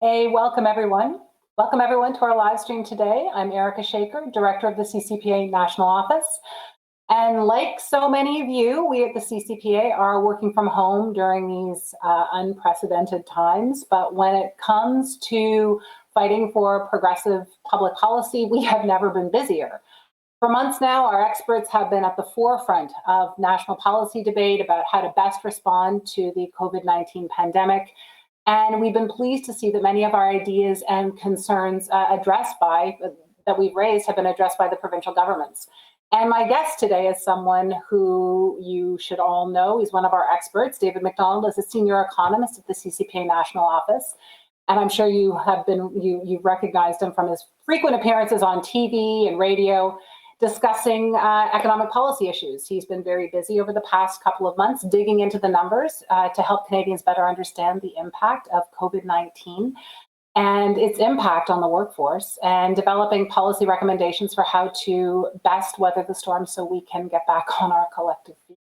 Welcome everyone. Welcome everyone to our live stream today. I'm Erika Shaker, Director of the CCPA National Office. And like so many of you, we at the CCPA are working from home during these unprecedented times. But when it comes to fighting for progressive public policy, we have never been busier. For months now, our experts have been at the forefront of national policy debate about how to best respond to the COVID-19 pandemic. And we've been pleased to see that many of our ideas and concerns that we've raised have been addressed by the provincial governments. And my guest today is someone who you should all know. He's one of our experts. David Macdonald is a senior economist at the CCPA National Office. And I'm sure you've recognized him from his frequent appearances on TV and radio discussing economic policy issues. He's been very busy over the past couple of months digging into the numbers to help Canadians better understand the impact of COVID-19 and its impact on the workforce, and developing policy recommendations for how to best weather the storm so we can get back on our collective feet.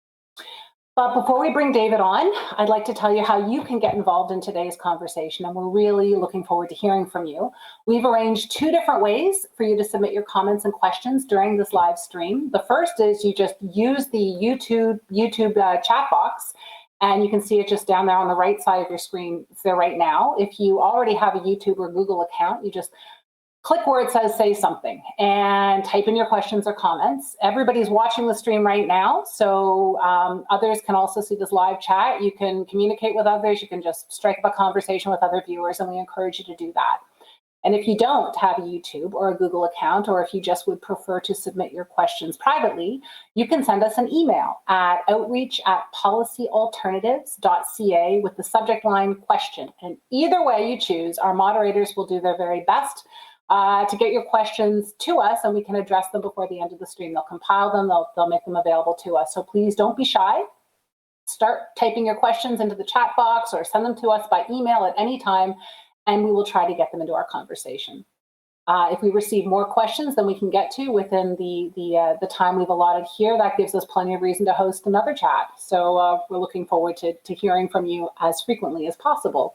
But before we bring David on, I'd like to tell you how you can get involved in today's conversation, and we're really looking forward to hearing from you. We've arranged two different ways for you to submit your comments and questions during this live stream. The first is you just use the YouTube chat box, and you can see it just down there on the right side of your screen. It's there right now. If you already have a YouTube or Google account, you just click where it says say something and type in your questions or comments. Everybody's watching the stream right now, so others can also see this live chat. You can communicate with others. You can just strike up a conversation with other viewers, and we encourage you to do that. And if you don't have a YouTube or a Google account, or if you just would prefer to submit your questions privately, you can send us an email at outreach@policyalternatives.ca with the subject line question. And either way you choose, our moderators will do their very best to get your questions to us, and we can address them before the end of the stream. They'll compile them, they'll make them available to us. So please don't be shy. Start typing your questions into the chat box or send them to us by email at any time, and we will try to get them into our conversation. If we receive more questions than we can get to within the time we've allotted here, that gives us plenty of reason to host another chat. So we're looking forward to hearing from you as frequently as possible.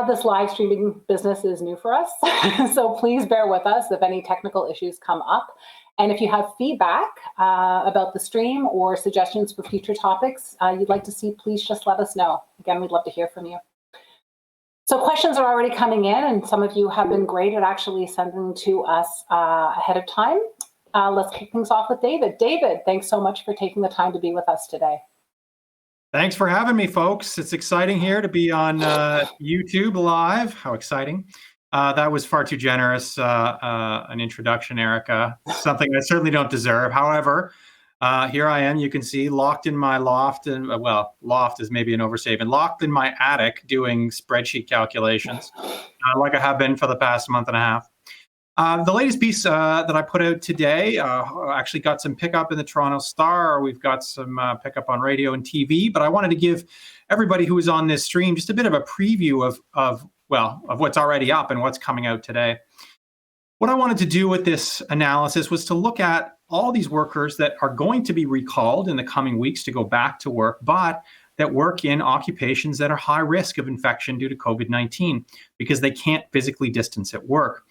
This live streaming business is new for us, so please bear with us if any technical issues come up. And if you have feedback about the stream or suggestions for future topics you'd like to see, please just let us know. Again, we'd love to hear from you. So questions are already coming in, and some of you have been great at actually sending to us ahead of time. Let's kick things off with David. David, thanks so much for taking the time to be with us today. Thanks for having me, folks. It's exciting here to be on YouTube live. How exciting. That was far too generous an introduction, Erika. Something I certainly don't deserve. However, here I am, you can see, locked in my loft, and well, loft is maybe an overstatement, locked in my attic doing spreadsheet calculations, like I have been for the past month and a half. The latest piece that I put out today actually got some pickup in the Toronto Star. We've got some pickup on radio and TV, but I wanted to give everybody who is on this stream just a bit of a preview of what's already up and what's coming out today. What I wanted to do with this analysis was to look at all these workers that are going to be recalled in the coming weeks to go back to work, but that work in occupations that are high risk of infection due to COVID-19 because they can't physically distance at work.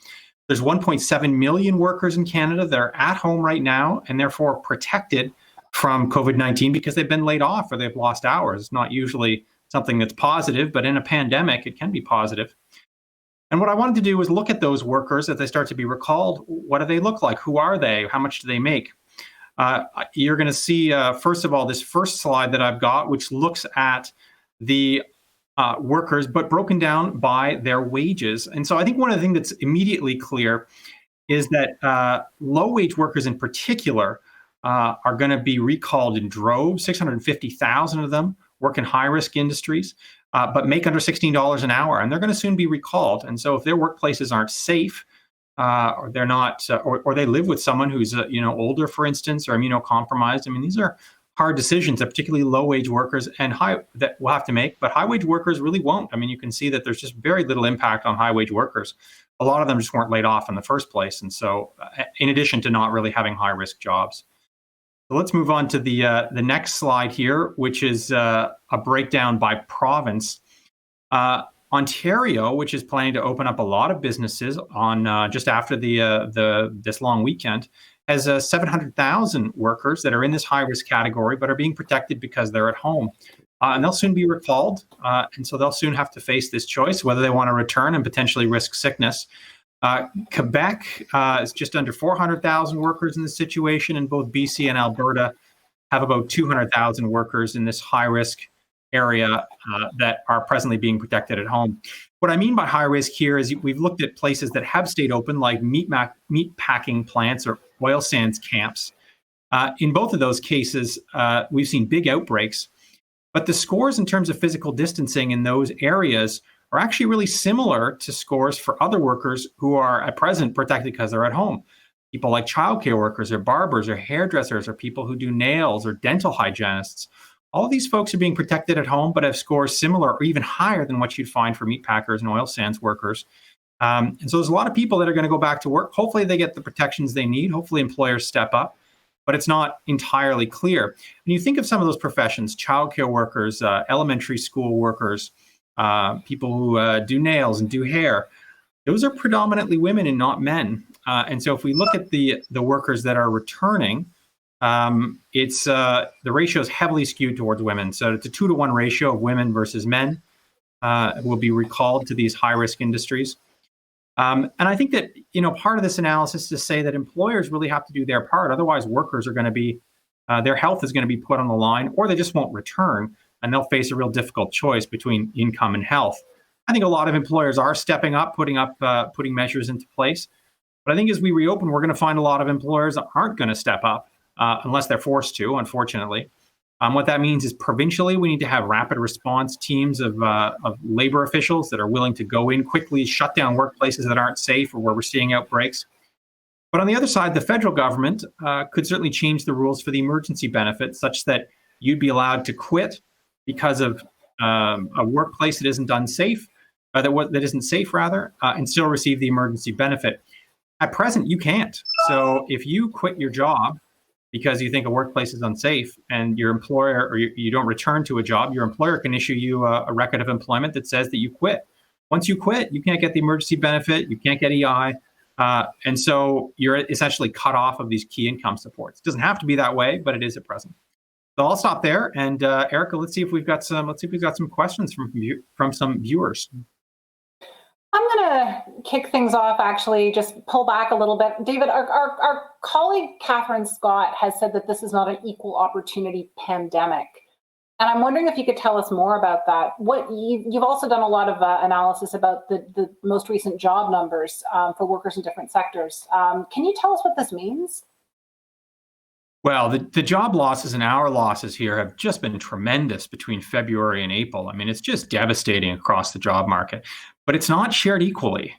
There's 1.7 million workers in Canada that are at home right now and therefore protected from COVID-19 because they've been laid off or they've lost hours. It's not usually something that's positive, but in a pandemic, it can be positive. And what I wanted to do was look at those workers as they start to be recalled. What do they look like? Who are they? How much do they make? You're going to see, first of all, this first slide that I've got, which looks at the workers, but broken down by their wages. And so I think one of the things that's immediately clear is that low-wage workers in particular are going to be recalled in droves. 650,000 of them work in high-risk industries, but make under $16 an hour, and they're going to soon be recalled. And so if their workplaces aren't safe, or they're not, or they live with someone who's older, for instance, or immunocompromised, I mean, these are hard decisions that particularly low-wage workers and that will have to make, but high-wage workers really won't. I mean, you can see that there's just very little impact on high-wage workers. A lot of them just weren't laid off in the first place, and so in addition to not really having high-risk jobs. So let's move on to the next slide here, which is a breakdown by province. Ontario, which is planning to open up a lot of businesses on just after this long weekend, has 700,000 workers that are in this high-risk category, but are being protected because they're at home. And they'll soon be recalled, and so they'll soon have to face this choice, whether they want to return and potentially risk sickness. Quebec is just under 400,000 workers in this situation, and both BC and Alberta have about 200,000 workers in this high-risk area that are presently being protected at home. What I mean by high risk here is we've looked at places that have stayed open, like meat packing plants or oil sands camps. In both of those cases, we've seen big outbreaks, but the scores in terms of physical distancing in those areas are actually really similar to scores for other workers who are at present protected because they're at home. People like childcare workers or barbers or hairdressers or people who do nails or dental hygienists. All of these folks are being protected at home, but have scores similar or even higher than what you'd find for meat packers and oil sands workers. And so there's a lot of people that are going to go back to work. Hopefully they get the protections they need. Hopefully employers step up, but it's not entirely clear. When you think of some of those professions, childcare workers, elementary school workers, people who do nails and do hair, those are predominantly women and not men. And so if we look at the workers that are returning, the ratio is heavily skewed towards women. So it's a 2-to-1 ratio of women versus men will be recalled to these high-risk industries. And I think that, part of this analysis is to say that employers really have to do their part. Otherwise, workers are going to be, their health is going to be put on the line, or they just won't return, and they'll face a real difficult choice between income and health. I think a lot of employers are stepping up, putting measures into place. But I think as we reopen, we're going to find a lot of employers that aren't going to step up. Unless they're forced to, unfortunately. What that means is provincially, we need to have rapid response teams of labor officials that are willing to go in quickly, shut down workplaces that aren't safe or where we're seeing outbreaks. But on the other side, the federal government could certainly change the rules for the emergency benefit such that you'd be allowed to quit because of a workplace that isn't unsafe, that isn't safe rather, and still receive the emergency benefit. At present, you can't. So if you quit your job because you think a workplace is unsafe and your employer, or you don't return to a job, your employer can issue you a record of employment that says that you quit. Once you quit, you can't get the emergency benefit, you can't get EI, and so you're essentially cut off of these key income supports. It doesn't have to be that way, but it is at present. So I'll stop there, and Erika, let's see if we've got some questions from some viewers. I'm going to kick things off, actually, just pull back a little bit. David, our colleague Catherine Scott has said that this is not an equal opportunity pandemic. And I'm wondering if you could tell us more about that. You've also done a lot of analysis about the most recent job numbers for workers in different sectors. Can you tell us what this means? Well, the job losses and our losses here have just been tremendous between February and April. I mean, it's just devastating across the job market, but it's not shared equally.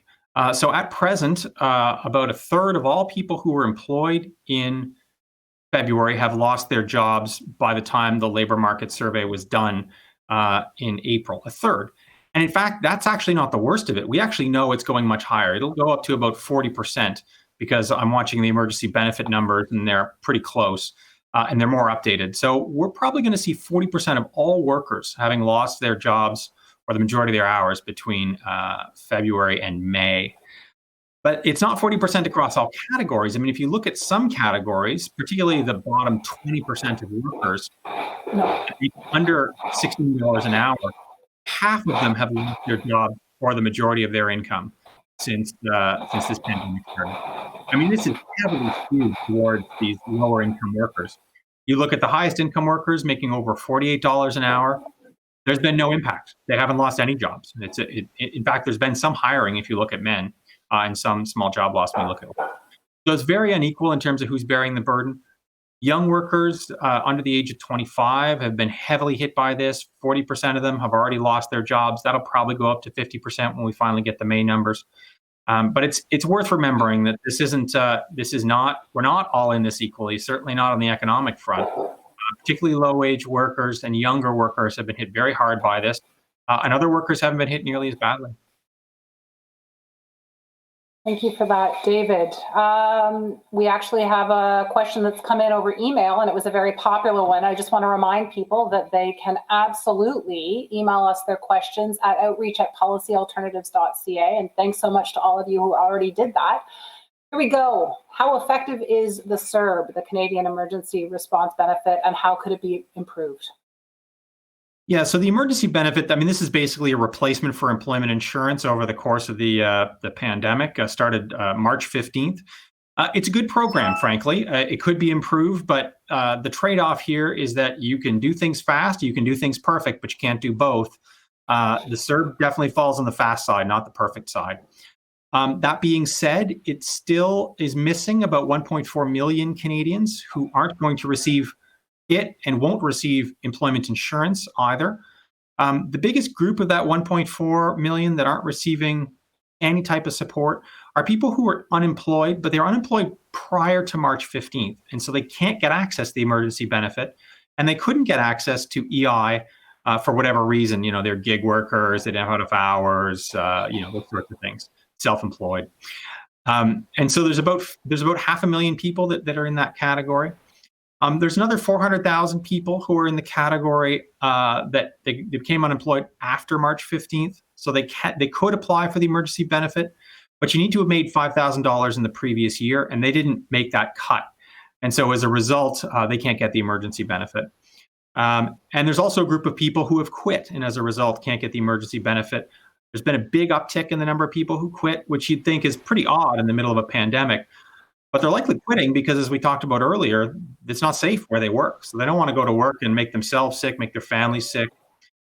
So at present, about a third of all people who were employed in February have lost their jobs by the time the labor market survey was done in April, a third. And in fact, that's actually not the worst of it. We actually know it's going much higher. It'll go up to about 40%. Because I'm watching the emergency benefit numbers and they're pretty close and they're more updated. So we're probably going to see 40% of all workers having lost their jobs or the majority of their hours between February and May. But it's not 40% across all categories. I mean, if you look at some categories, particularly the bottom 20% of workers, under $16 an hour, half of them have lost their job or the majority of their income since this pandemic started. I mean, this is heavily skewed towards these lower income workers. You look at the highest income workers making over $48 an hour, there's been no impact. They haven't lost any jobs. In fact, there's been some hiring if you look at men and some small job loss when you look at women. So it's very unequal in terms of who's bearing the burden. Young workers under the age of 25 have been heavily hit by this. 40% of them have already lost their jobs. That'll probably go up to 50% when we finally get the May numbers. But it's worth remembering that we're not all in this equally, certainly not on the economic front. Particularly low-wage workers and younger workers have been hit very hard by this, and other workers haven't been hit nearly as badly. Thank you for that, David. We actually have a question that's come in over email, and it was a very popular one. I just want to remind people that they can absolutely email us their questions at outreach@policyalternatives.ca. And thanks so much to all of you who already did that. Here we go. How effective is the CERB, the Canadian Emergency Response Benefit, and how could it be improved? Yeah, so the emergency benefit, I mean, this is basically a replacement for employment insurance over the course of the pandemic, started March 15th. It's a good program, frankly. It could be improved, but the trade-off here is that you can do things fast, you can do things perfect, but you can't do both. The CERB definitely falls on the fast side, not the perfect side. That being said, it still is missing about 1.4 million Canadians who aren't going to receive it and won't receive employment insurance either. The biggest group of that 1.4 million that aren't receiving any type of support are people who are unemployed, but they're unemployed prior to March 15th. And so they can't get access to the emergency benefit, and they couldn't get access to EI for whatever reason. They're gig workers, they don't have enough hours, those sorts of things, self-employed. And so there's about 500,000 people that are in that category. There's another 400,000 people who are in the category that they became unemployed after March 15th. So they could apply for the emergency benefit, but you need to have made $5,000 in the previous year, and they didn't make that cut. And so as a result, they can't get the emergency benefit. And there's also a group of people who have quit, and as a result, can't get the emergency benefit. There's been a big uptick in the number of people who quit, which you'd think is pretty odd in the middle of a pandemic. But they're likely quitting because, as we talked about earlier, it's not safe where they work. So they don't want to go to work and make themselves sick, make their family sick.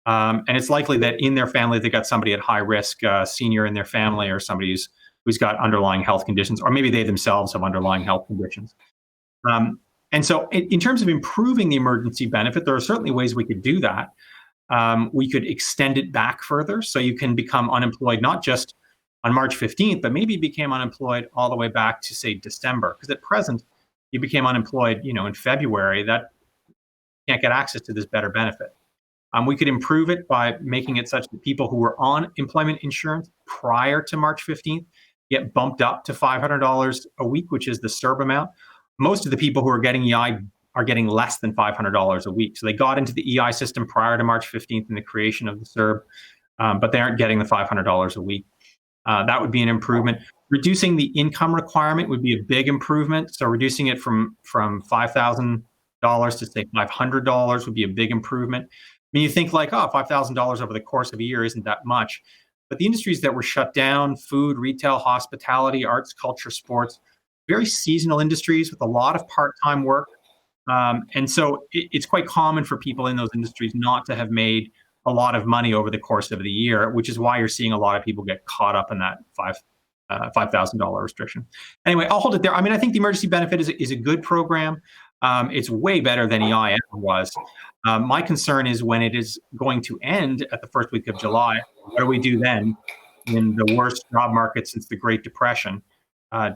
And it's likely that in their family, they got somebody at high risk, senior in their family, or somebody who's got underlying health conditions, or maybe they themselves have underlying health conditions. And so in terms of improving the emergency benefit, there are certainly ways we could do that. We could extend it back further so you can become unemployed, not just on March 15th, but maybe became unemployed all the way back to, say, December. Because at present, you became unemployed, in February, that can't get access to this better benefit. We could improve it by making it such that people who were on employment insurance prior to March 15th get bumped up to $500 a week, which is the CERB amount. Most of the people who are getting EI are getting less than $500 a week. So they got into the EI system prior to March 15th in the creation of the CERB, but they aren't getting the $500 a week. That would be an improvement. Reducing the income requirement would be a big improvement. So reducing it from $5,000 to, say, $500 would be a big improvement. I mean, you think like, $5,000 over the course of a year isn't that much. But the industries that were shut down, food, retail, hospitality, arts, culture, sports, very seasonal industries with a lot of part-time work. And so it's quite common for people in those industries not to have made a lot of money over the course of the year, which is why you're seeing a lot of people get caught up in that $5,000 restriction. Anyway, I'll hold it there. I mean, I think the emergency benefit is a good program. It's way better than EI ever was. My concern is when it is going to end at the first week of July, what do we do then in the worst job market since the Great Depression?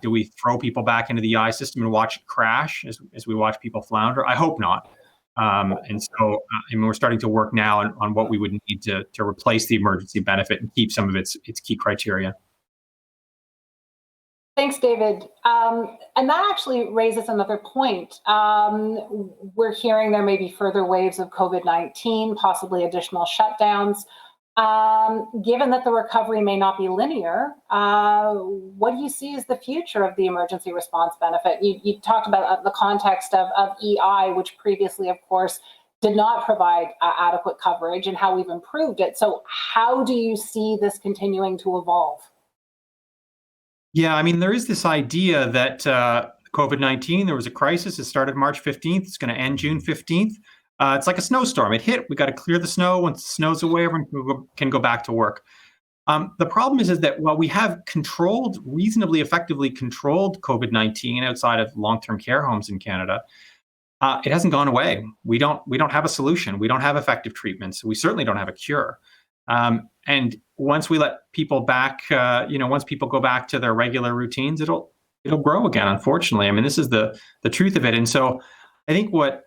Do we throw people back into the EI system and watch it crash as we watch people flounder? I hope not. And so we're starting to work now on what we would need to replace the emergency benefit and keep some of its key criteria. Thanks, David. And that actually raises another point. We're hearing there may be further waves of COVID-19, possibly additional shutdowns. Given that the recovery may not be linear, what do you see as the future of the emergency response benefit? You talked about the context of EI, which previously, of course, did not provide adequate coverage, and how we've improved it. So how do you see this continuing to evolve? Yeah, I mean, there is this idea that COVID-19, there was a crisis. It started March 15th. It's going to end June 15th. It's like a snowstorm. It hit. We got to clear the snow. Once the snow's away, everyone can go back to work. The problem is that while we have reasonably effectively controlled COVID-19 outside of long-term care homes in Canada, it hasn't gone away. We don't have a solution. We don't have effective treatments. We certainly don't have a cure. And once we let people back, once people go back to their regular routines, it'll grow again. Unfortunately, I mean, this is the truth of it. And so, I think what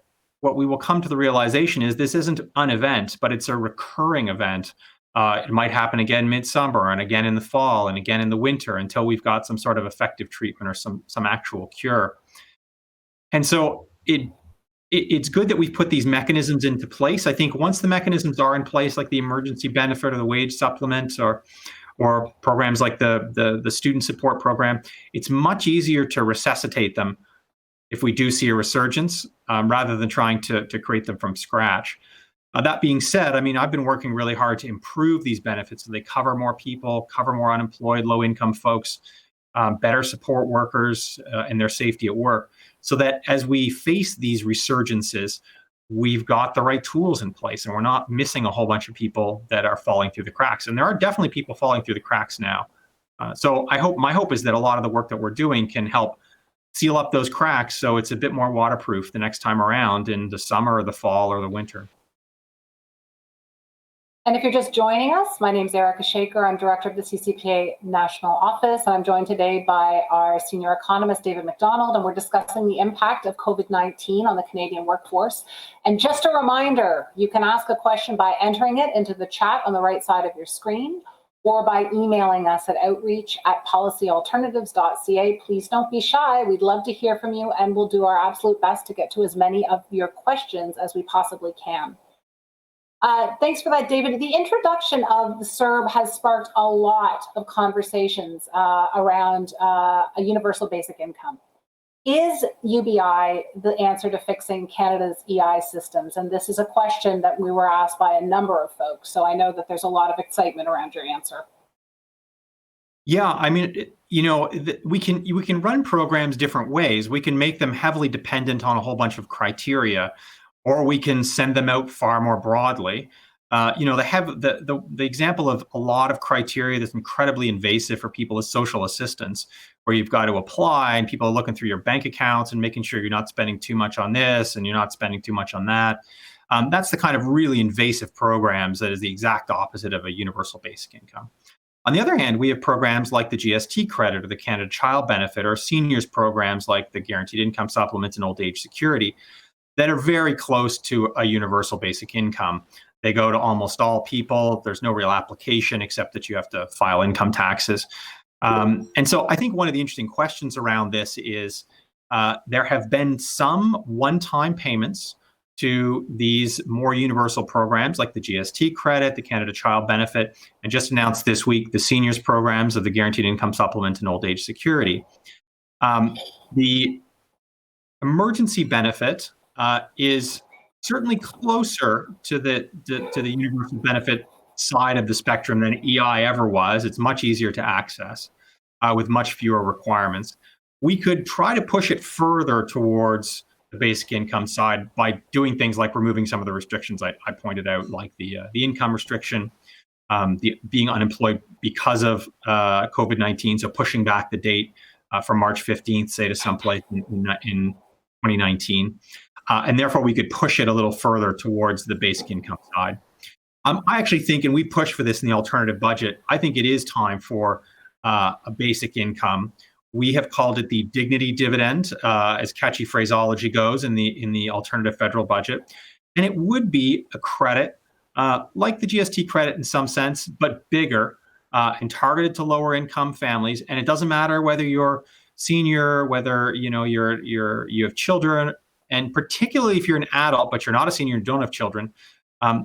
we will come to the realization is this isn't an event, but it's a recurring event It might happen again midsummer and again in the fall and again in the winter until we've got some sort of effective treatment or some actual cure. And so it's good that we've put these mechanisms into place. I think once the mechanisms are in place, like the emergency benefit or the wage supplement or programs like the student support program, it's much easier to resuscitate them if we do see a resurgence, rather than trying to create them from scratch. That being said, I mean, I've been working really hard to improve these benefits so they cover more people, cover more unemployed, low-income folks, better support workers and their safety at work, so that as we face these resurgences, we've got the right tools in place and we're not missing a whole bunch of people that are falling through the cracks. And there are definitely people falling through the cracks now. So my hope is that a lot of the work that we're doing can help seal up those cracks so it's a bit more waterproof the next time around in the summer or the fall or the winter. And if you're just joining us, my name is Erika Shaker. I'm director of the CCPA National Office, and I'm joined today by our senior economist, David Macdonald, and we're discussing the impact of COVID-19 on the Canadian workforce. And just a reminder, you can ask a question by entering it into the chat on the right side of your screen, or by emailing us at outreach@policyalternatives.ca. Please don't be shy. We'd love to hear from you, and we'll do our absolute best to get to as many of your questions as we possibly can. Thanks for that, David. The introduction of the CERB has sparked a lot of conversations around a universal basic income. Is UBI the answer to fixing Canada's EI systems? And this is a question that we were asked by a number of folks. So I know that there's a lot of excitement around your answer. Yeah, I mean, we can run programs different ways. We can make them heavily dependent on a whole bunch of criteria, or we can send them out far more broadly. They have the example of a lot of criteria that's incredibly invasive for people is social assistance, where you've got to apply and people are looking through your bank accounts and making sure you're not spending too much on this and you're not spending too much on that. That's the kind of really invasive programs that is the exact opposite of a universal basic income. On the other hand, we have programs like the GST credit or the Canada Child Benefit, or seniors programs like the Guaranteed Income Supplement and Old Age Security that are very close to a universal basic income. They go to almost all people. There's no real application except that you have to file income taxes. And so I think one of the interesting questions around this is there have been some one-time payments to these more universal programs like the GST credit, the Canada Child Benefit, and just announced this week the seniors programs of the Guaranteed Income Supplement and Old Age Security. The emergency benefit is certainly closer to the universal benefit side of the spectrum than EI ever was. It's much easier to access with much fewer requirements. We could try to push it further towards the basic income side by doing things like removing some of the restrictions I pointed out, like the income restriction, being unemployed because of COVID-19, so pushing back the date from March 15th, say, to someplace in 2019. And therefore, we could push it a little further towards the basic income side. I actually think, and we push for this in the alternative budget, I think it is time for a basic income. We have called it the dignity dividend, as catchy phraseology goes in the alternative federal budget. And it would be a credit like the GST credit in some sense, but bigger and targeted to lower income families. And it doesn't matter whether you're senior, whether you have children, and particularly if you're an adult but you're not a senior and don't have children.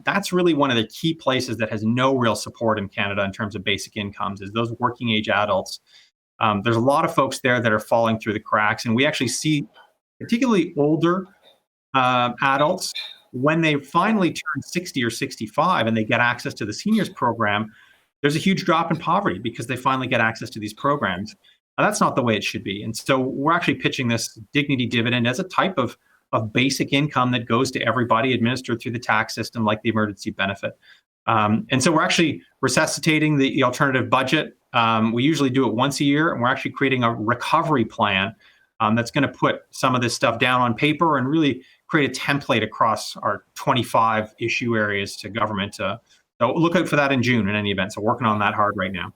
That's really one of the key places that has no real support in Canada in terms of basic incomes, is those working age adults. There's a lot of folks there that are falling through the cracks, and we actually see particularly older adults, when they finally turn 60 or 65 and they get access to the seniors program, there's a huge drop in poverty because they finally get access to these programs. That's not the way it should be. And so we're actually pitching this dignity dividend as a type of basic income that goes to everybody, administered through the tax system like the emergency benefit. And so we're actually resuscitating the alternative budget. We usually do it once a year, and we're actually creating a recovery plan that's going to put some of this stuff down on paper and really create a template across our 25 issue areas to government. So look out for that in June in any event. So working on that hard right now.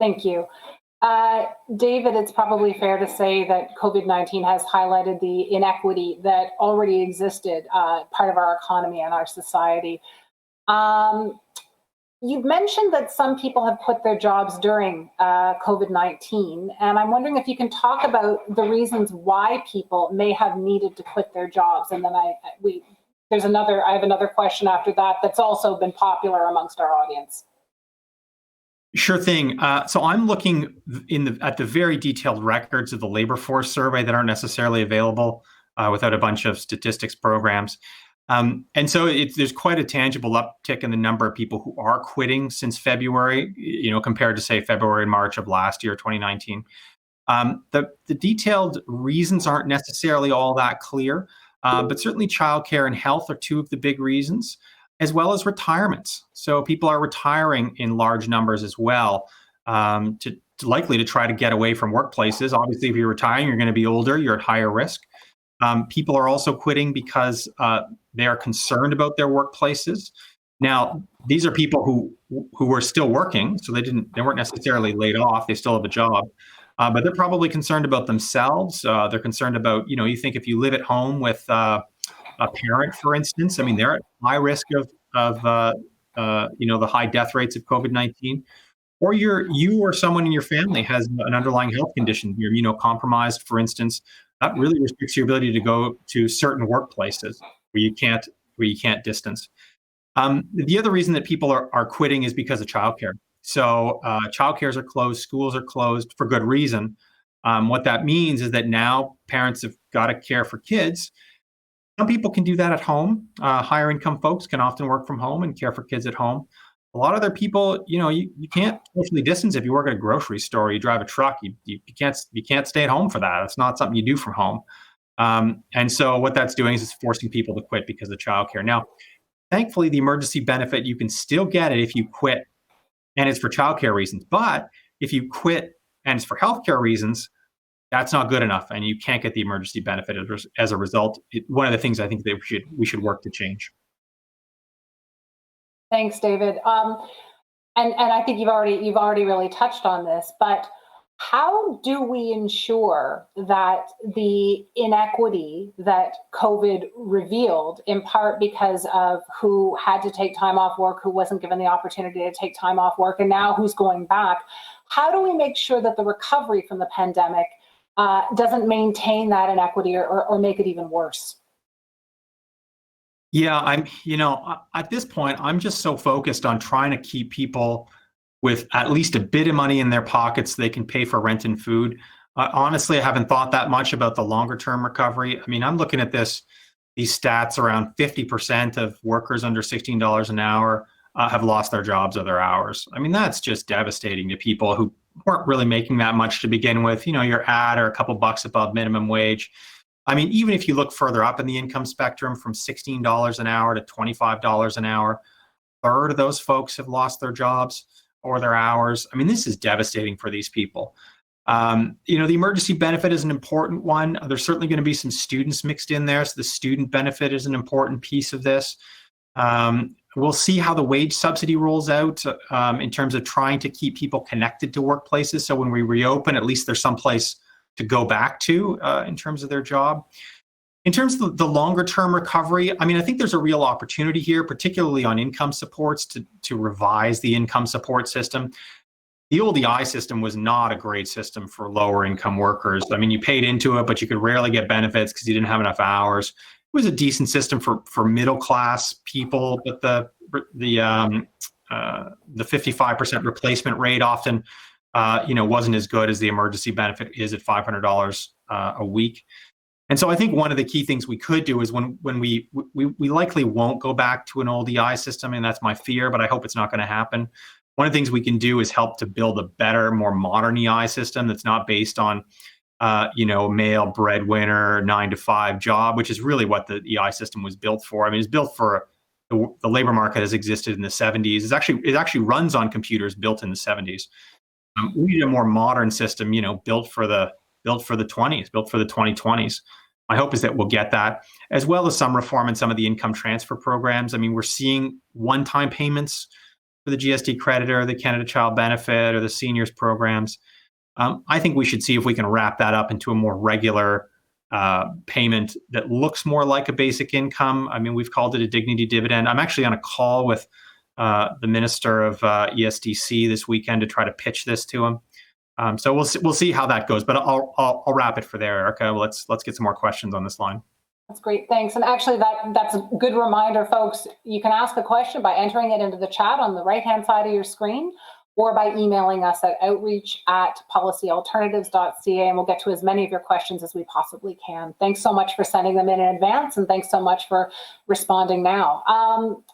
Thank you. David, it's probably fair to say that COVID-19 has highlighted the inequity that already existed part of our economy and our society. You've mentioned that some people have quit their jobs during COVID-19, and I'm wondering if you can talk about the reasons why people may have needed to quit their jobs. And then I have another question after that that's also been popular amongst our audience. Sure thing. So I'm looking at the very detailed records of the labor force survey that aren't necessarily available without a bunch of statistics programs. And so there's quite a tangible uptick in the number of people who are quitting since February, compared to say February and March of last year, 2019. The detailed reasons aren't necessarily all that clear, but certainly childcare and health are two of the big reasons, as well as retirements. So people are retiring in large numbers as well, likely to try to get away from workplaces. Obviously, if you're retiring, you're going to be older, you're at higher risk. People are also quitting because they are concerned about their workplaces. Now, these are people who were still working, so they weren't necessarily laid off. They still have a job, but they're probably concerned about themselves. They're concerned about, you think if you live at home with a parent, for instance, I mean, they're at high risk of the high death rates of COVID-19. Or you or someone in your family has an underlying health condition. You're immunocompromised, for instance. That really restricts your ability to go to certain workplaces where you can't distance. The other reason that people are quitting is because of childcare. So childcares are closed, schools are closed for good reason. What that means is that now parents have got to care for kids. Some people can do that at home. Higher income folks can often work from home and care for kids at home. A lot of other people, you can't socially distance if you work at a grocery store, you drive a truck, you can't stay at home for that. It's not something you do from home. And so what that's doing is it's forcing people to quit because of childcare. Now, thankfully, the emergency benefit, you can still get it if you quit and it's for childcare reasons. But if you quit and it's for healthcare reasons, that's not good enough, and you can't get the emergency benefit as a result. One of the things I think that we should work to change. Thanks, David. And I think you've already really touched on this, but how do we ensure that the inequity that COVID revealed, in part because of who had to take time off work, who wasn't given the opportunity to take time off work, and now who's going back, how do we make sure that the recovery from the pandemic doesn't maintain that inequity or make it even worse? Yeah, at this point, I'm just so focused on trying to keep people with at least a bit of money in their pockets so they can pay for rent and food. Honestly, I haven't thought that much about the longer term recovery. I mean, I'm looking at these stats. Around 50% of workers under $16 an hour have lost their jobs or their hours. I mean, that's just devastating to people who weren't really making that much to begin with. You're at or a couple bucks above minimum wage. I mean, even if you look further up in the income spectrum from $16 an hour to $25 an hour, a third of those folks have lost their jobs or their hours. I mean, this is devastating for these people. The emergency benefit is an important one. There's certainly going to be some students mixed in there. So the student benefit is an important piece of this. We'll see how the wage subsidy rolls out in terms of trying to keep people connected to workplaces. So when we reopen, at least there's some place to go back to in terms of their job. In terms of the longer term recovery, I mean, I think there's a real opportunity here, particularly on income supports, to revise the income support system. The old EI system was not a great system for lower income workers. I mean, you paid into it, but you could rarely get benefits because you didn't have enough hours. It was a decent system for middle class people, but the 55% replacement rate often wasn't as good as the emergency benefit is at $500 a week. And so I think one of the key things we could do is when we likely won't go back to an old EI system, and that's my fear, but I hope it's not going to happen. One of the things we can do is help to build a better, more modern EI system that's not based on, male breadwinner, 9-to-5 job, which is really what the EI system was built for. I mean, it's built for the labor market has existed in the 70s. It actually runs on computers built in the 70s. We need a more modern system, built for the 20s, built for the 2020s. My hope is that we'll get that, as well as some reform in some of the income transfer programs. I mean, we're seeing one-time payments for the GST creditor, the Canada Child Benefit, or the seniors programs. I think we should see if we can wrap that up into a more regular payment that looks more like a basic income. I mean, we've called it a dignity dividend. I'm actually on a call with the minister of ESDC this weekend to try to pitch this to him. So we'll see how that goes. But I'll wrap it for there, Erika. Let's get some more questions on this line. That's great, thanks. And actually, that's a good reminder, folks. You can ask a question by entering it into the chat on the right-hand side of your screen, or by emailing us at outreach@policyalternatives.ca, and we'll get to as many of your questions as we possibly can. Thanks so much for sending them in advance, and thanks so much for responding now.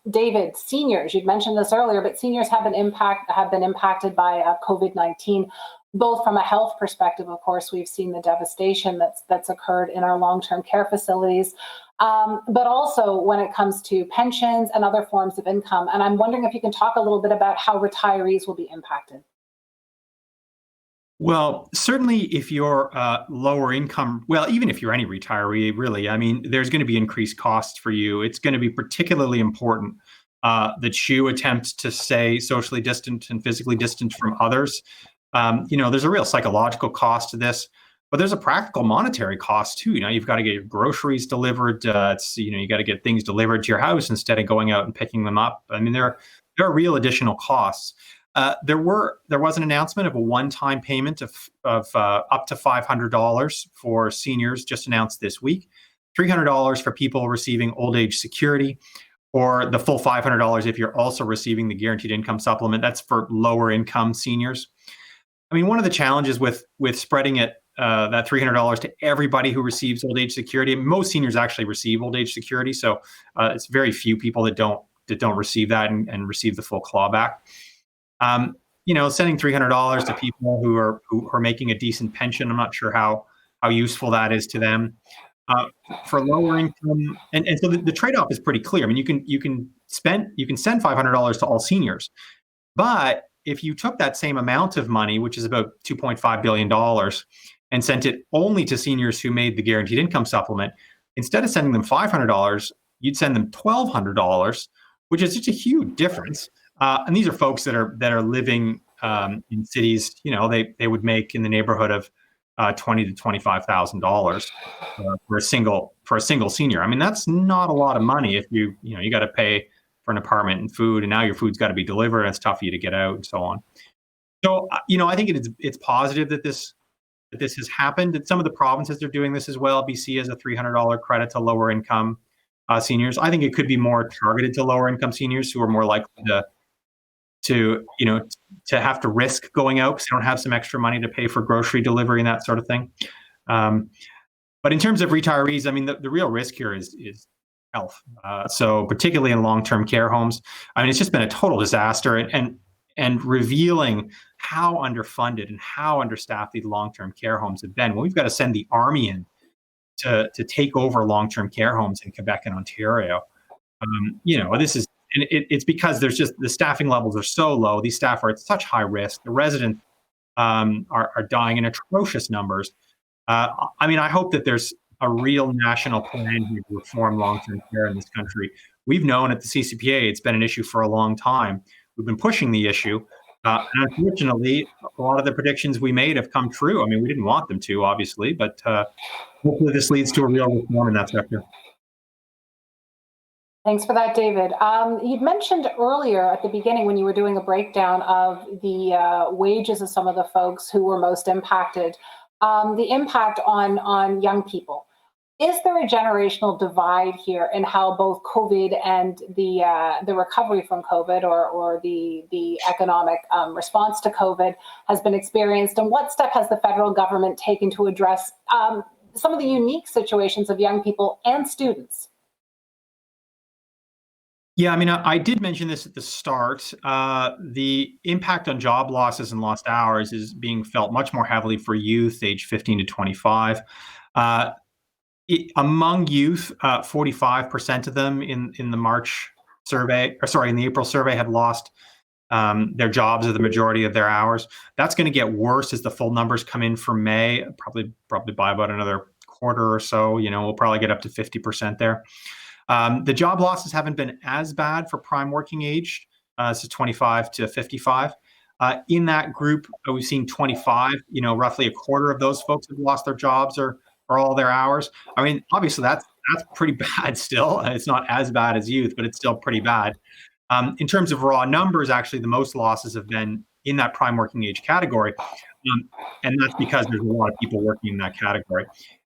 David, seniors, you'd mentioned this earlier, but seniors have been impacted by COVID-19. Both from a health perspective, of course, we've seen the devastation that's occurred in our long-term care facilities, but also when it comes to pensions and other forms of income. And I'm wondering if you can talk a little bit about how retirees will be impacted. Well, certainly if you're lower income, well, even if you're any retiree, really, I mean, there's going to be increased costs for you. It's going to be particularly important that you attempt to stay socially distant and physically distant from others. There's a real psychological cost to this, but there's a practical monetary cost too. You've got to get your groceries delivered. You got to get things delivered to your house instead of going out and picking them up. I mean, there are real additional costs. There was an announcement of a one-time payment of up to $500 for seniors just announced this week, $300 for people receiving old age security, or the full $500 if you're also receiving the guaranteed income supplement. That's for lower income seniors. I mean, one of the challenges with spreading it, that $300 to everybody who receives old age security, most seniors actually receive old age security, so it's very few people that don't receive that and receive the full clawback. Sending $300 to people who are making a decent pension, I'm not sure how useful that is to them. For lower income, and so the trade-off is pretty clear. I mean, you can send $500 to all seniors, but if you took that same amount of money, which is about $2.5 billion, and sent it only to seniors who made the guaranteed income supplement, instead of sending them $500, you'd send them $1,200, which is just a huge difference. And these are folks that are living in cities. They would make in the neighborhood of $20,000 to $25,000 for a single senior. I mean, that's not a lot of money if you got to pay for an apartment and food, and now your food's got to be delivered, and it's tough for you to get out and so on. So, I think it's positive that this has happened. And some of the provinces are doing this as well. BC has a $300 credit to lower income seniors. I think it could be more targeted to lower income seniors who are more likely to have to risk going out because they don't have some extra money to pay for grocery delivery and that sort of thing. But in terms of retirees, I mean, the real risk here is health. So particularly in long-term care homes, I mean, it's just been a total disaster, and revealing how underfunded and how understaffed these long-term care homes have been. Well, we've got to send the army in to take over long-term care homes in Quebec and Ontario. This is, and it's because there's just the staffing levels are so low. These staff are at such high risk. The residents are dying in atrocious numbers. I mean, I hope that there's a real national plan to reform long-term care in this country. We've known at the CCPA it's been an issue for a long time. We've been pushing the issue. And unfortunately, a lot of the predictions we made have come true. I mean, we didn't want them to, obviously, but hopefully this leads to a real reform in that sector. Thanks for that, David. You'd mentioned earlier at the beginning when you were doing a breakdown of the wages of some of the folks who were most impacted, the impact on young people. Is there a generational divide here in how both COVID and the recovery from COVID or the economic response to COVID has been experienced? And what step has the federal government taken to address some of the unique situations of young people and students? Yeah, I mean, I did mention this at the start. The impact on job losses and lost hours is being felt much more heavily for youth age 15 to 25. Among youth, 45% of them in the April survey had lost their jobs or the majority of their hours. That's going to get worse as the full numbers come in for May, probably by about another quarter or so. We'll probably get up to 50% there. The job losses haven't been as bad for prime working age, so 25 to 55. In that group, we've seen 25, roughly a quarter of those folks have lost their jobs or all their hours. I mean, obviously that's pretty bad still. It's not as bad as youth, but it's still pretty bad. In terms of raw numbers, actually, the most losses have been in that prime working age category. And that's because there's a lot of people working in that category.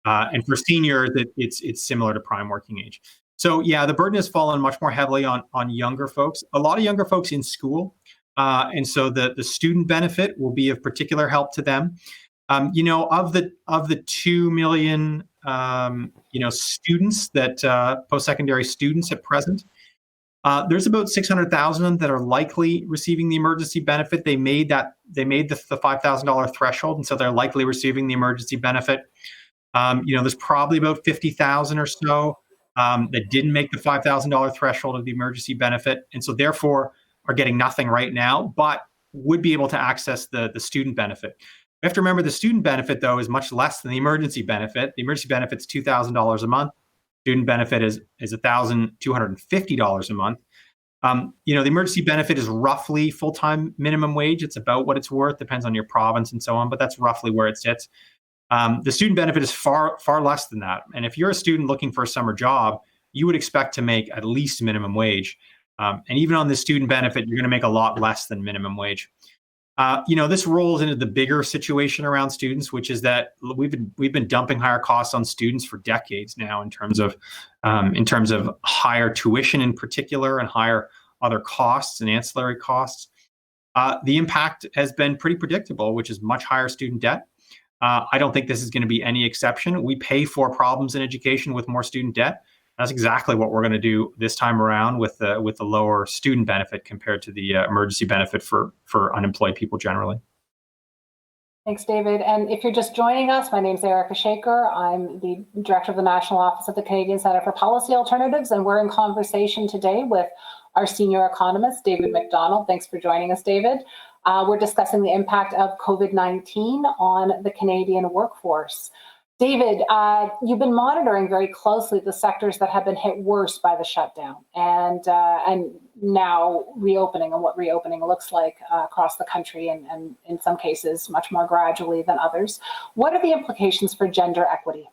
And for seniors, it's similar to prime working age. So yeah, the burden has fallen much more heavily on younger folks. A lot of younger folks in school, and so the student benefit will be of particular help to them. Of the 2 million students that post-secondary students at present, there's about 600,000 that are likely receiving the emergency benefit. They made the $5,000 threshold, and so they're likely receiving the emergency benefit. There's probably about 50,000 or so that didn't make the $5,000 threshold of the emergency benefit, and so therefore are getting nothing right now, but would be able to access the student benefit. We have to remember the student benefit, though, is much less than the emergency benefit. The emergency benefit is $2,000 a month. Student benefit is $1,250 a month. The emergency benefit is roughly full-time minimum wage. It's about what it's worth, depends on your province and so on, but that's roughly where it sits. The student benefit is far, far less than that. And if you're a student looking for a summer job, you would expect to make at least minimum wage. And even on the student benefit, you're going to make a lot less than minimum wage. This rolls into the bigger situation around students, which is that we've been dumping higher costs on students for decades now in terms of higher tuition in particular and higher other costs and ancillary costs. The impact has been pretty predictable, which is much higher student debt. I don't think this is going to be any exception. We pay for problems in education with more student debt. That's exactly what we're going to do this time around with the lower student benefit compared to the emergency benefit for unemployed people generally. Thanks, David. And if you're just joining us, my name is Erika Shaker. I'm the director of the National Office of the Canadian Centre for Policy Alternatives, and we're in conversation today with our senior economist, David Macdonald. Thanks for joining us, David. We're discussing the impact of COVID-19 on the Canadian workforce. David, you've been monitoring very closely the sectors that have been hit worst by the shutdown and now reopening and what reopening looks like across the country and in some cases much more gradually than others. What are the implications for gender equity?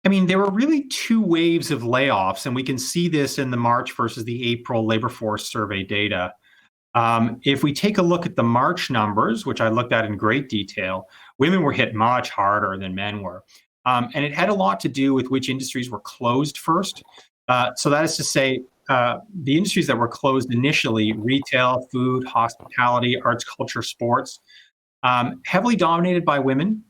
I mean, there were really two waves of layoffs, and we can see this in the March versus the April labor force survey data. If we take a look at the March numbers, which I looked at in great detail, women were hit much harder than men were. And it had a lot to do with which industries were closed first. So that is to say, the industries that were closed initially, retail, food, hospitality, arts, culture, sports, heavily dominated by women.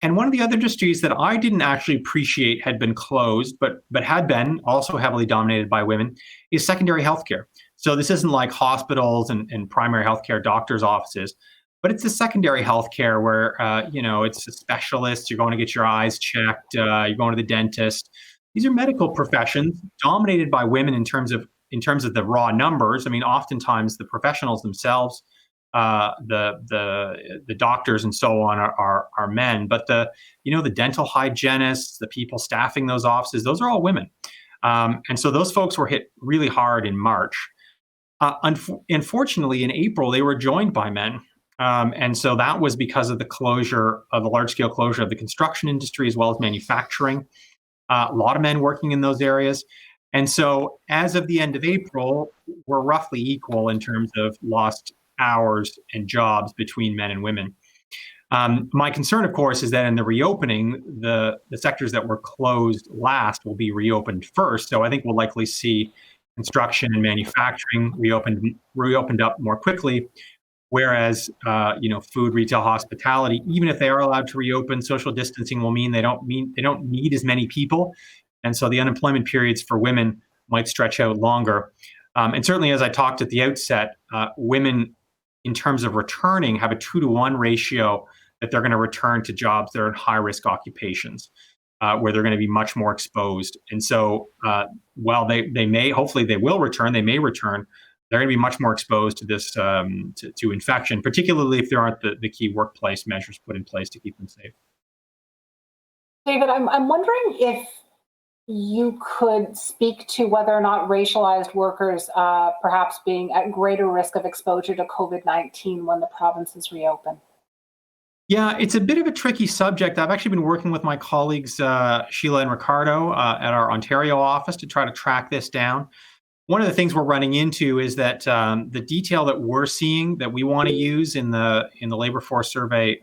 And one of the other industries that I didn't actually appreciate had been closed, but had been also heavily dominated by women, is secondary healthcare. So this isn't like hospitals and primary healthcare doctors' offices, but it's the secondary healthcare where, it's a specialist, you're going to get your eyes checked, you're going to the dentist. These are medical professions dominated by women in terms of the raw numbers. I mean, oftentimes the professionals themselves, the doctors and so on are men, but the dental hygienists, the people staffing those offices, those are all women. And so those folks were hit really hard in March. Unfortunately, in April, they were joined by men. And so that was because of the large-scale closure of the construction industry as well as manufacturing. A lot of men working in those areas. And so as of the end of April, we're roughly equal in terms of lost hours and jobs between men and women. My concern, of course, is that in the reopening, the sectors that were closed last will be reopened first. So I think we'll likely see construction and manufacturing reopened up more quickly, whereas food, retail, hospitality, even if they are allowed to reopen, social distancing will mean they don't need as many people, and so the unemployment periods for women might stretch out longer. And certainly, as I talked at the outset, women, in terms of returning, have a 2-to-1 ratio that they're going to return to jobs that are in high-risk occupations, where they're going to be much more exposed. And so while they may, hopefully they will return, they may return, they're going to be much more exposed to this, to infection, particularly if there aren't the key workplace measures put in place to keep them safe. David, I'm wondering if you could speak to whether or not racialized workers perhaps being at greater risk of exposure to COVID-19 when the provinces reopen. Yeah, it's a bit of a tricky subject. I've actually been working with my colleagues, Sheila and Ricardo, at our Ontario office to try to track this down. one of the things we're running into is that the detail that we're seeing that we want to use in the labor force survey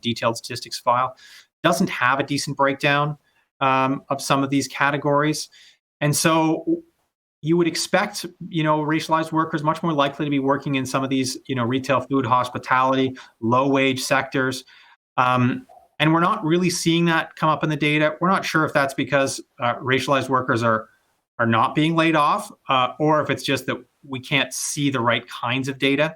detailed statistics file doesn't have a decent breakdown of some of these categories. And so you would expect, racialized workers much more likely to be working in some of these, retail, food, hospitality, low wage sectors. And we're not really seeing that come up in the data. We're not sure if that's because racialized workers are not being laid off, or if it's just that we can't see the right kinds of data.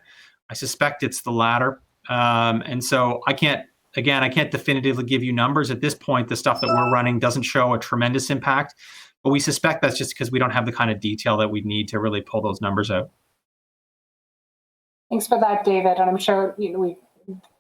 I suspect it's the latter. And so I can't definitively give you numbers at this point. The stuff that we're running doesn't show a tremendous impact, but we suspect that's just because we don't have the kind of detail that we need to really pull those numbers out. Thanks for that, David. And I'm sure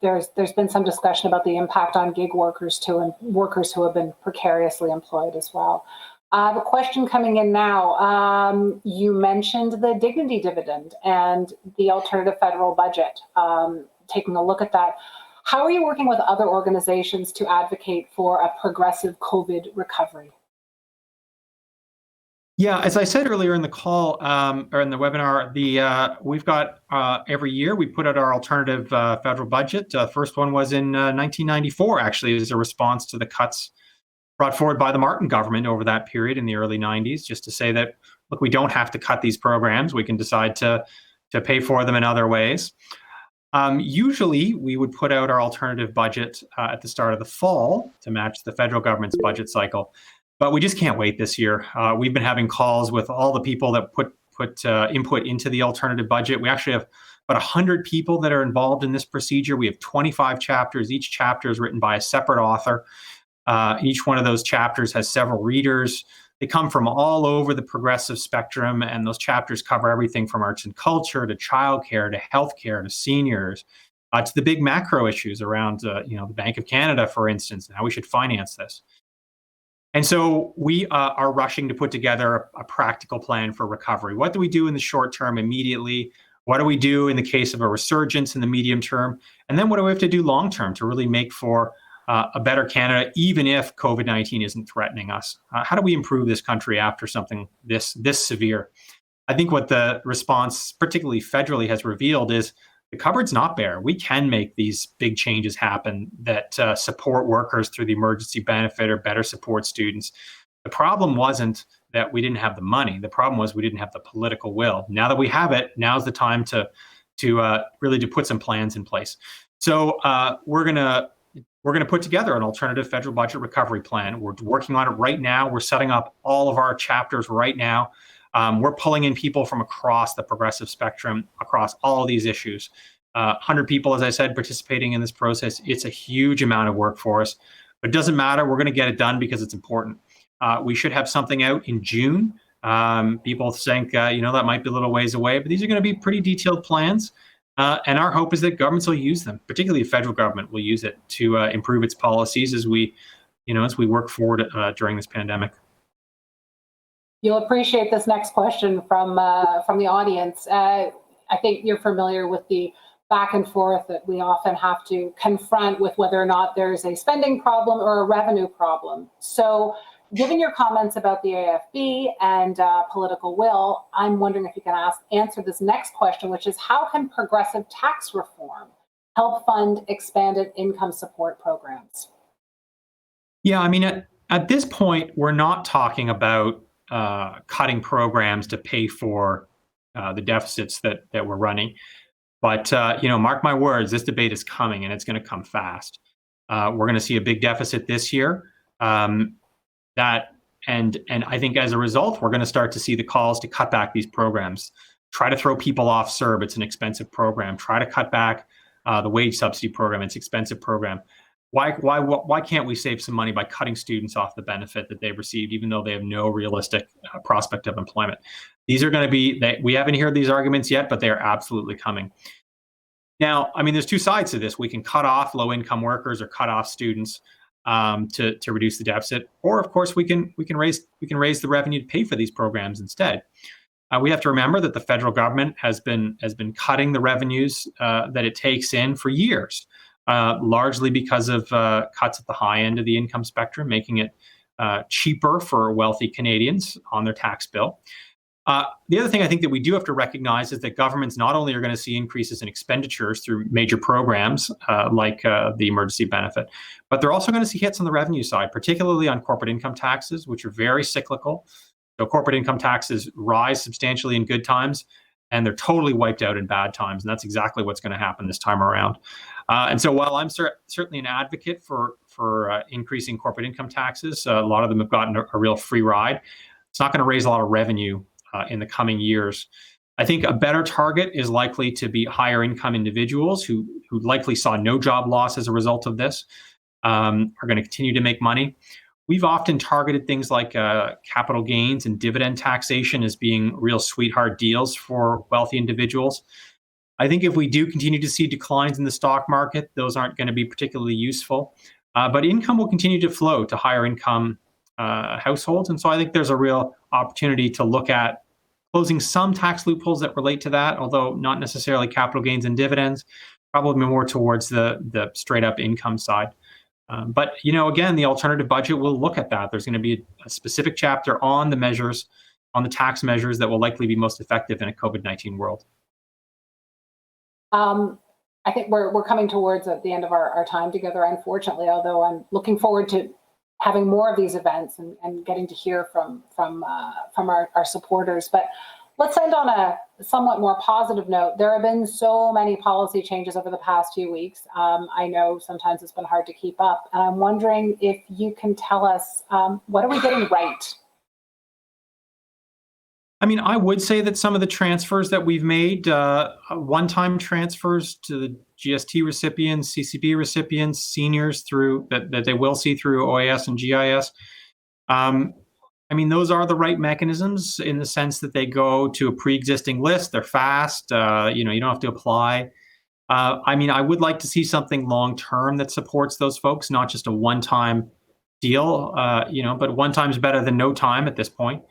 there's been some discussion about the impact on gig workers too, and workers who have been precariously employed as well. I have a question coming in now. You mentioned the dignity dividend and the alternative federal budget. Taking a look at that, how are you working with other organizations to advocate for a progressive COVID recovery? Yeah, as I said earlier in the call or in the webinar, we've got every year we put out our alternative federal budget. First one was in 1994, actually, as a response to the cuts brought forward by the Martin government over that period in the early 90s, just to say that, look, we don't have to cut these programs. We can decide to pay for them in other ways. Usually, we would put out our alternative budget at the start of the fall to match the federal government's budget cycle. But we just can't wait this year. We've been having calls with all the people that put input into the alternative budget. We actually have about 100 people that are involved in this procedure. We have 25 chapters. Each chapter is written by a separate author. Each one of those chapters has several readers. They come from all over the progressive spectrum, and those chapters cover everything from arts and culture to childcare to healthcare to seniors to the big macro issues around, the Bank of Canada, for instance, and how we should finance this. And so we are rushing to put together a practical plan for recovery. What do we do in the short term immediately? What do we do in the case of a resurgence in the medium term? And then what do we have to do long term to really make for a better Canada, even if COVID-19 isn't threatening us? How do we improve this country after something this severe? I think what the response, particularly federally, has revealed is the cupboard's not bare. We can make these big changes happen that support workers through the emergency benefit or better support students. The problem wasn't that we didn't have the money. The problem was we didn't have the political will. Now that we have it, now's the time to really put some plans in place. So we're gonna put together an alternative federal budget recovery plan. We're working on it right now. We're setting up all of our chapters right now. We're pulling in people from across the progressive spectrum, across all of these issues. 100 people, as I said, participating in this process. It's a huge amount of work for us, but it doesn't matter. We're going to get it done because it's important. We should have something out in June. People think, that might be a little ways away, but these are going to be pretty detailed plans. And our hope is that governments will use them, particularly the federal government will use it to improve its policies as we work forward during this pandemic. You'll appreciate this next question from the audience. I think you're familiar with the back and forth that we often have to confront with whether or not there's a spending problem or a revenue problem. So given your comments about the AFB and political will, I'm wondering if you can answer this next question, which is how can progressive tax reform help fund expanded income support programs? Yeah, I mean, at this point, we're not talking about cutting programs to pay for the deficits that we're running. But, mark my words, this debate is coming and it's going to come fast. We're going to see a big deficit this year. And I think as a result, we're going to start to see the calls to cut back these programs. Try to throw people off CERB. It's an expensive program. Try to cut back the wage subsidy program. It's an expensive program. Why can't we save some money by cutting students off the benefit that they've received, even though they have no realistic prospect of employment? These are going to be, we haven't heard these arguments yet, but they are absolutely coming. Now, I mean, there's two sides to this. We can cut off low-income workers or cut off students to reduce the deficit, or of course we can raise the revenue to pay for these programs instead. We have to remember that the federal government has been cutting the revenues that it takes in for years. Largely because of cuts at the high end of the income spectrum, making it cheaper for wealthy Canadians on their tax bill. The other thing I think that we do have to recognize is that governments not only are going to see increases in expenditures through major programs like the emergency benefit, but they're also going to see hits on the revenue side, particularly on corporate income taxes, which are very cyclical. So corporate income taxes rise substantially in good times, and they're totally wiped out in bad times. And that's exactly what's going to happen this time around. And so while I'm certainly an advocate for increasing corporate income taxes, a lot of them have gotten a real free ride. It's not going to raise a lot of revenue in the coming years. I think a better target is likely to be higher income individuals who likely saw no job loss as a result of this, are going to continue to make money. We've often targeted things like capital gains and dividend taxation as being real sweetheart deals for wealthy individuals. I think if we do continue to see declines in the stock market, those aren't going to be particularly useful. But income will continue to flow to higher income households. And so I think there's a real opportunity to look at closing some tax loopholes that relate to that, although not necessarily capital gains and dividends, probably more towards the straight up income side. But, again, the alternative budget will look at that. There's going to be a specific chapter on the measures, on the tax measures that will likely be most effective in a COVID-19 world. I think we're coming towards the end of our time together, unfortunately, although I'm looking forward to having more of these events and getting to hear from our supporters. But let's end on a somewhat more positive note. There have been so many policy changes over the past few weeks. I know sometimes it's been hard to keep up. And I'm wondering if you can tell us, what are we getting right? I mean, I would say that some of the transfers that we've made, one-time transfers to the GST recipients, CCPA recipients, seniors through that they will see through OAS and GIS. I mean, those are the right mechanisms in the sense that they go to a pre-existing list. They're fast. You don't have to apply. I mean, I would like to see something long-term that supports those folks, not just a one-time deal. But one time is better than no time at this point.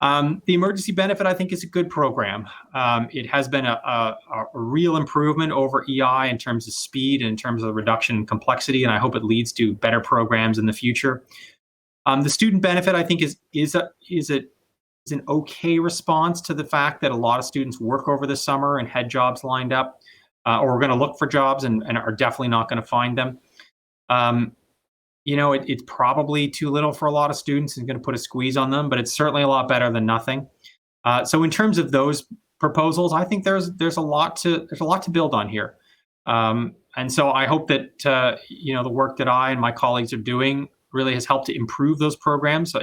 The emergency benefit, I think, is a good program. It has been a real improvement over EI in terms of speed and in terms of the reduction in complexity, and I hope it leads to better programs in the future. The student benefit, I think, is an okay response to the fact that a lot of students work over the summer and had jobs lined up, or are going to look for jobs and are definitely not going to find them. It's probably too little for a lot of students and going to put a squeeze on them, but it's certainly a lot better than nothing. So in terms of those proposals, I think there's a lot to build on here. And so I hope that the work that I and my colleagues are doing really has helped to improve those programs.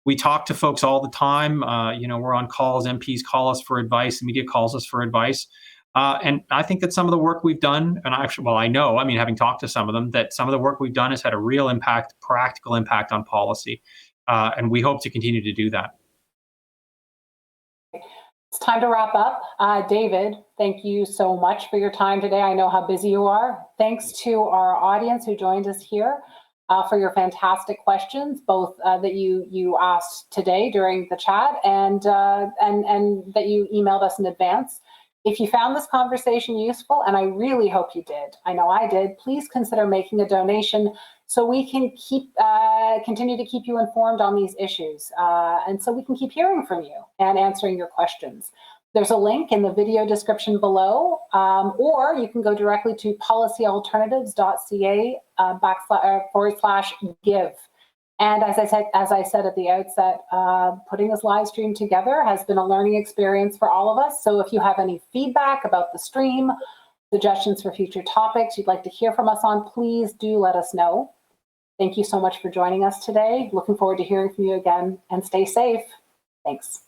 We talk to folks all the time. We're on calls. MPs call us for advice. The media calls us for advice. And I think that some of the work we've done, and I know, having talked to some of them, that some of the work we've done has had a real impact, practical impact on policy. And we hope to continue to do that. It's time to wrap up. David, thank you so much for your time today. I know how busy you are. Thanks to our audience who joined us here for your fantastic questions, both that you asked today during the chat and that you emailed us in advance. If you found this conversation useful, and I really hope you did, I know I did, please consider making a donation so we can continue to keep you informed on these issues, and so we can keep hearing from you and answering your questions. There's a link in the video description below, or you can go directly to policyalternatives.ca/give. And as I said at the outset, putting this live stream together has been a learning experience for all of us. So if you have any feedback about the stream, suggestions for future topics you'd like to hear from us on, please do let us know. Thank you so much for joining us today. Looking forward to hearing from you again, and stay safe. Thanks.